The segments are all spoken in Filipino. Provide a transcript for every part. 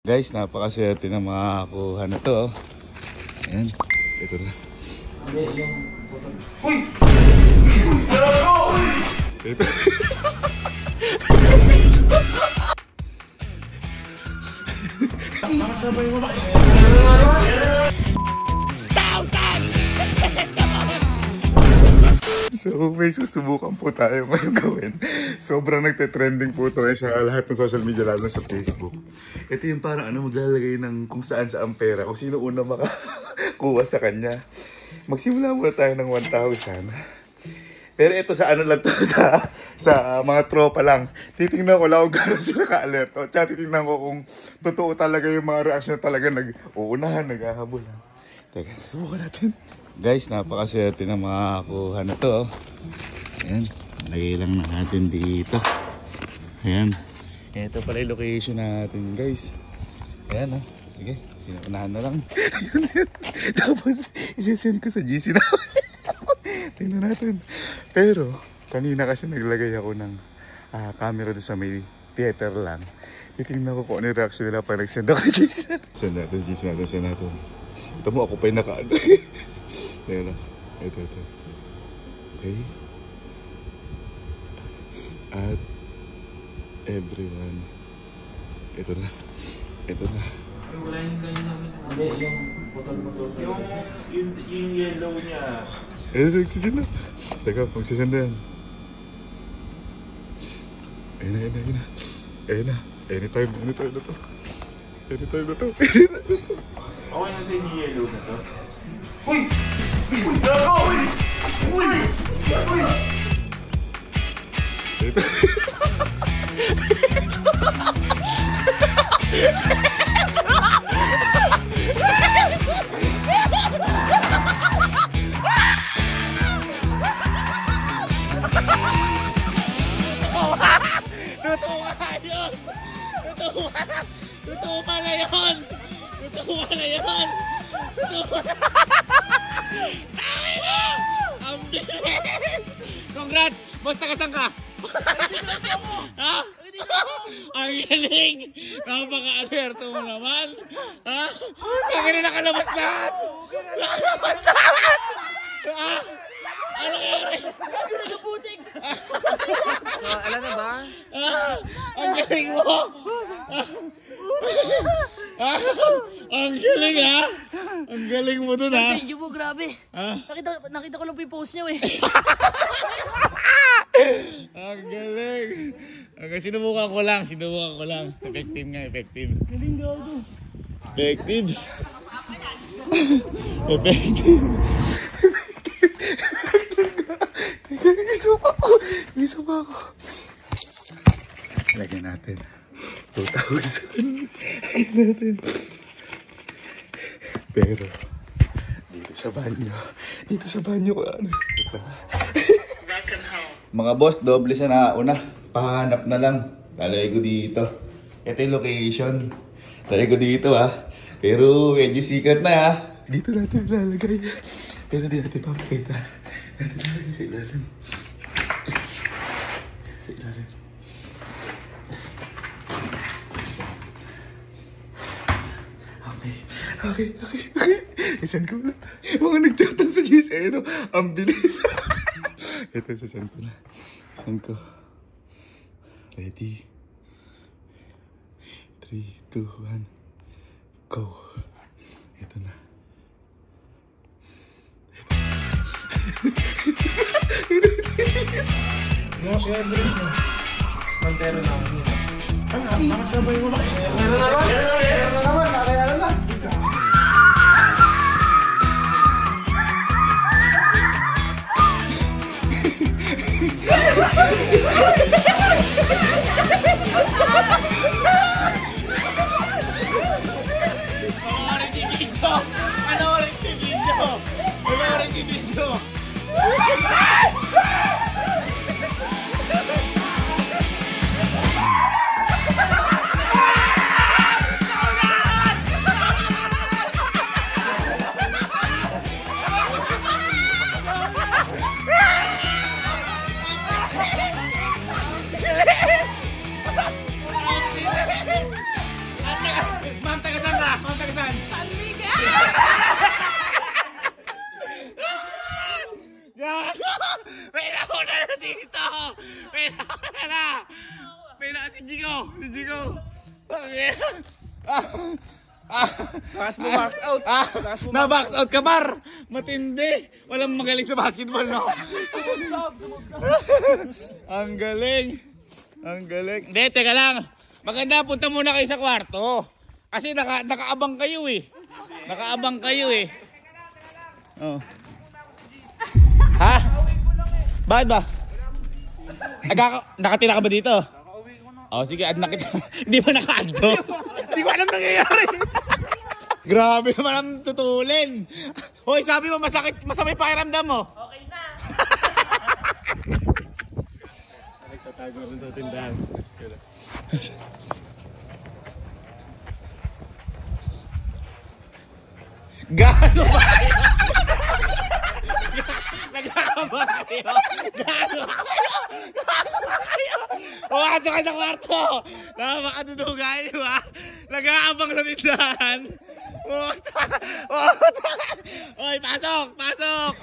Guys, napakaswerte na makakuha na to. Ayan, ito na. Uy! Ito. Sabay mo ba? 1,000! So may susubukan po tayo ngayon gawin. Sobrang nagte-trending po ito sa lahat ng social media, lalo sa Facebook. Ito yung parang maglalagay ng kung saan pera, kung sino una makakuha sa kanya. Magsimula muna tayo ng 1,000. Pero ito sa lang to, sa mga tropa lang. Titingnan ko lang kung gano'n sila ka-alerto. Tsaka titingnan ko kung totoo talaga yung mga reaction talaga nag-uunahan, naghahabol. Teka, subukan natin. Guys, napakaswerte na makakuha na to. Ayan, lagay lang natin dito. Ayan, ito pala yung location natin, guys. Ayan, sige, sinuunahan na lang. Tapos isisend ko sa GC na. Tingnan natin. Pero kanina kasi naglagay ako ng camera doon sa may theater lang. Titingnan ko kung ano yung reaction nila pag nag-send ako sa GC. Send natin. Ito mo, ako pa yung nakaano. Ayan na. Ito. Okay. At everyone. Ito na. Wala yung ganyan namin. Hindi, yung yellow niya. Nagsisend na. Teka, magsisend na yan. Ayun na. Anytime na to. Okay na sa yung yellow na to. Uy! Gago! Uy! Ito. Totoo pala yun! Tangin na! Ang bilis! Congrats! Basta kasan ka? Ha? Ang galing! Napaka-alerto mo naman! Ha? Tangin na nakalabas lahat! Ha? Ano nangyari? Alam na ba? Ang galing mo! Ang galing ha! Ang galing mo dun ha! Thank you po, grabe. Nakita ko lang po yung post niyo eh. Ang galing! Okay, sinubukan ko lang. Effective nga, effective. Galing gago. Effective. Isa pa ako. Lagyan natin 2,000. Pero dito sa banyo ko mga boss, doble sa nauna. Pahanap na lang. Lalagay ko dito. Ito yung location. Lalagay ko dito Pero medyo sikat na Dito natin lalagay. Pero di natin papakita. Natin lalagay sa ilalim. Okay. Isan ko ulit. Mga nagchatan sa GC, ang bilis. Ito, isan ko na. Ready? 3, 2, 1, go. Ito na. Kaya bilis na. Montero na ako nila. Ano? Sabay mo ba? Meron na naman. Nakayala na. Panoorin yung video. Contact saan? San Miguel! Gago! May nauna na dito! May nauna na! May nauna si Jigo! Si Jigo! Takas mo max out. Na-box out ka, par! Matindi! Walang magaling sa basketball, no? Ang galing! Ang galing! Hindi, teka lang! Maganda, punta muna kayo sa kwarto. Kasi nakaabang kayo eh. Nakaabang kayo eh. Oh. Ha? Bakit ba? Nakatira ka ba dito? Oh, sige, add na kita. Hindi ba naka-addo? Hindi ko alam nangyayari. Grabe naman ang tutulin. Hoy, sabi mo masakit, masamay pakiramdam mo. Okay na! Nagtatago rin sa tindahan. Gaano ba kayo? Nagkakaba kayo? Gaano ba kayo? Pumasok ka sa kwarto! Napakaduduga kayo ha! Nag-aabang sa tindahan! Oy, pasok! Pasok!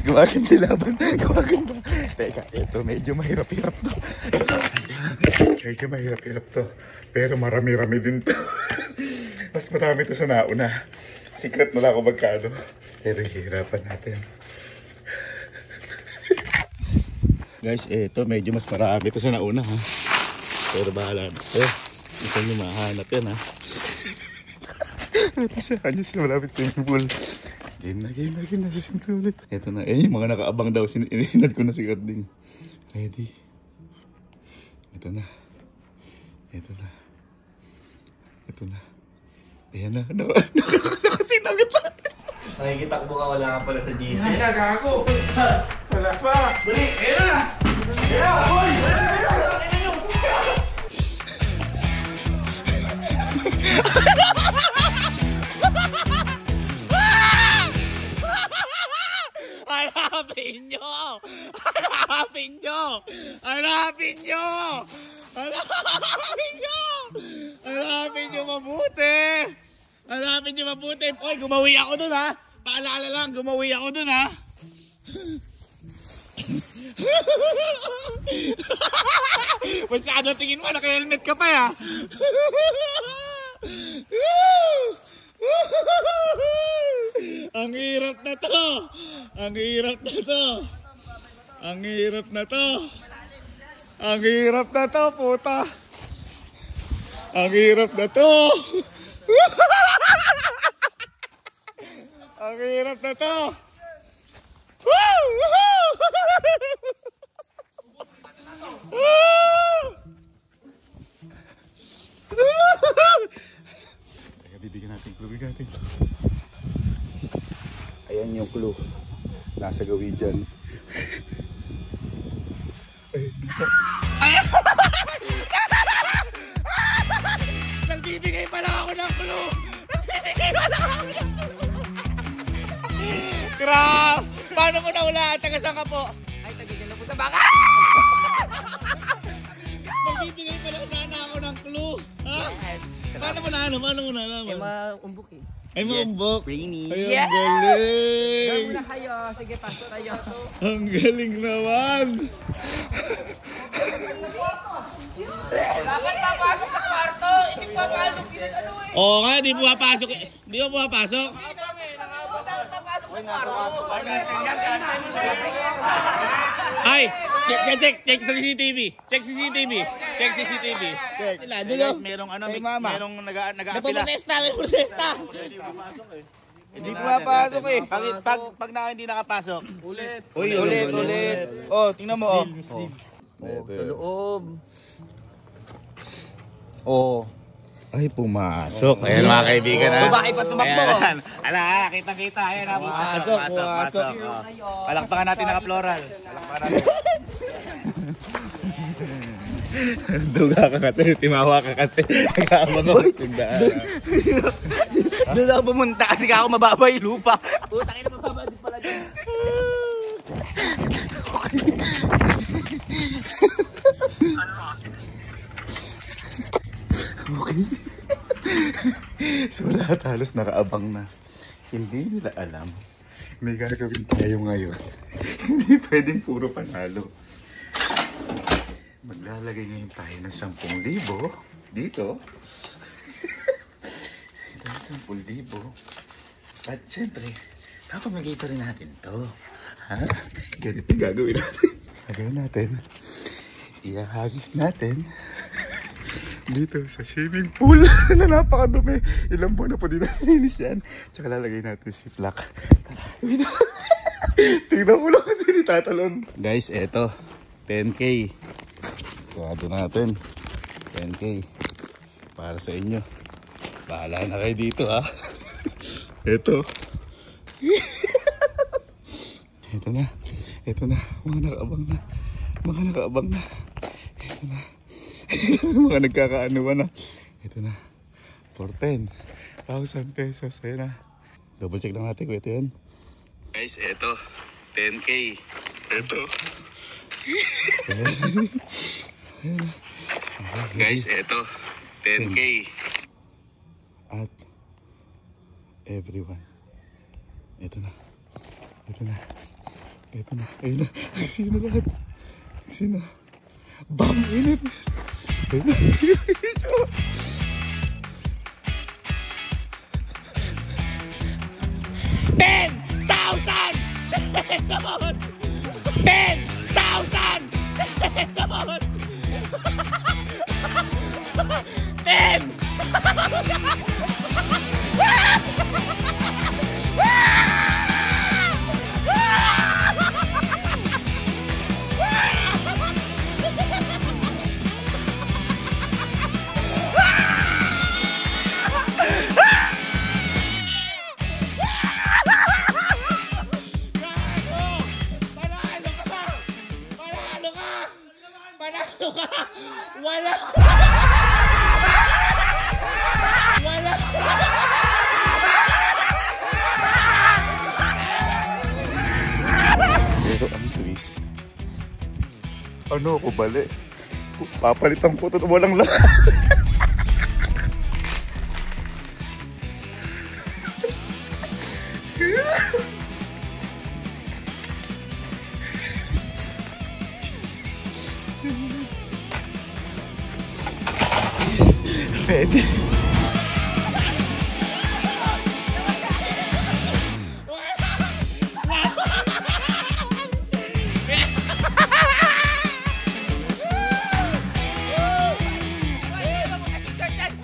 Gumaganda laban. Gumaganda. Teka, ito medyo mahirap-hirap to. Medyo mahirap-hirap to. Pero marami-rami din to. Mas marami to sa nauna. Secret na lang ako magkano. Pero hihirapan natin. Guys, ito medyo mas marami to sa nauna ha. Pero bahala na. Ito yung mahanap yan ha. Ito siya, kanya siya malapit sa swimming pool. Game na sa swimming pool ulit. Ito na, yung mga nakaabang daw, ininad ko na si Carding. Ready? Ito na. Ito na. Ito na. Ayan na, nakasinagot na. Nakikitakbo ka, wala ka pala sa GC. Ay, nagago! Wala pa! Balik! Ayan na! Ayan na! Boy! Hanapin nyo! Hanapin nyo! Hanapin nyo! Hanapin nyo! Hanapin nyo mabuti! Hanapin nyo mabuti! Oy, gumawi ako dun ha! Paalala lang, gumawi ako dun ha! Masyado tingin mo, naka-helmet ka pa ya! Ang hirap na to! Ang hirap na to! Ang hirap na to! Ang hirap na to, puta! Ang hirap na to! Ang hirap na to! Teka, bibigyan natin clue, Ayan yung clue. Nasa gawin dyan. Nagbibigay pala ako ng clue! Nagbibigay pala ako ng clue! Grab! Paano mo nahulaan? Taga saan ka po? Ay, tagigil na po sa baka! Nagbibigay pala sana ako ng clue. Ha? Paano mo na nalaman? Ay, maumbok eh. Ay, maumbok. Brainy. Ay, ang galing. Muna kayo. Sige, pasok kayo. Ang galing naman. Dapat papasok sa kwarto. Hindi papasok. Pinag-ano eh. Oo nga, di pumapasok. Di ba pumapasok? Ay, check sa CCTV. Check CCTV. Check CCTV. Check. Guys, merong merong nag-aapila. May protesta. Hindi pumapasok eh. Pag hindi nakapasok. Ulit. Oh, tingnan mo oh. Sa loob. Oh. Ay, pumasok. Ayan mga kaibigan ha. Babae pa tumakbo. Ala, kita-kita. Ayan ha. Pumasok. Palakpakan natin naka-floral. Palakpakan natin. Duga ka kasi. Timawa ka kasi. Nag-aamang ako sa tindahan. Doon ako pumunta kasi ako mababa yung lupa. Putang ina, mababa din pala dyan. Okay. So lahat halos nakaabang na. Hindi nila alam. May gagawin tayo ngayon. Hindi pwedeng puro panalo. Maglalagay ngayon tayo ng 10,000 dito. Ito ng 10,000. At syempre, papamagay pa rin natin to. Ha? Ganito yung gagawin natin. Gagawin natin. Iahagis natin dito sa swimming pool na napakadumi. Ilang buwan na po din nalinis yan. Tsaka lalagay natin si Plak. Tingnan mo lang kasi ni tatalon. Guys, eto 10K. Sigurado natin 10K para sa inyo. Bahala na kayo dito ha. Eto. Ito na. Ito na. Mga nakaabang na. Mga nakaabang na. Ito na. Mga nagkakaanuan na. Ito na. For 10,000 pesos. Ayan na. Double check lang natin kung ito yan. Guys, ito. 10K. Ito. Guys, ito. 10K. At everyone. Ito na. Ito na. Ito na. Ayun na. Sino lahat? Sino? Bam! Init! Ayun na. 10,000 pesos! 10,000 pesos! 10! Wala! Wala! Pero ang twist. Ano ako bali? Papalitan ko ito walang lakas. Ready?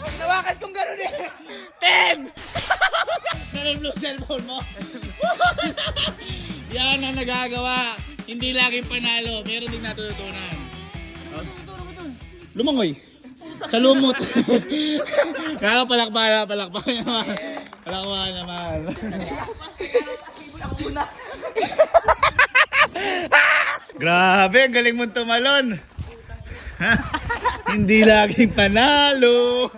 Hinawakan kong gano'n eh! 10! Naliblo cellphone mo? Yan ang nagagawa. Hindi laging panalo. Meron din natutunan. Lumangoy. Sa lumot. Kakapalakpakan naman. Palakpakan naman. Grabe, ang galing mong tumalon. Hindi laging panalo.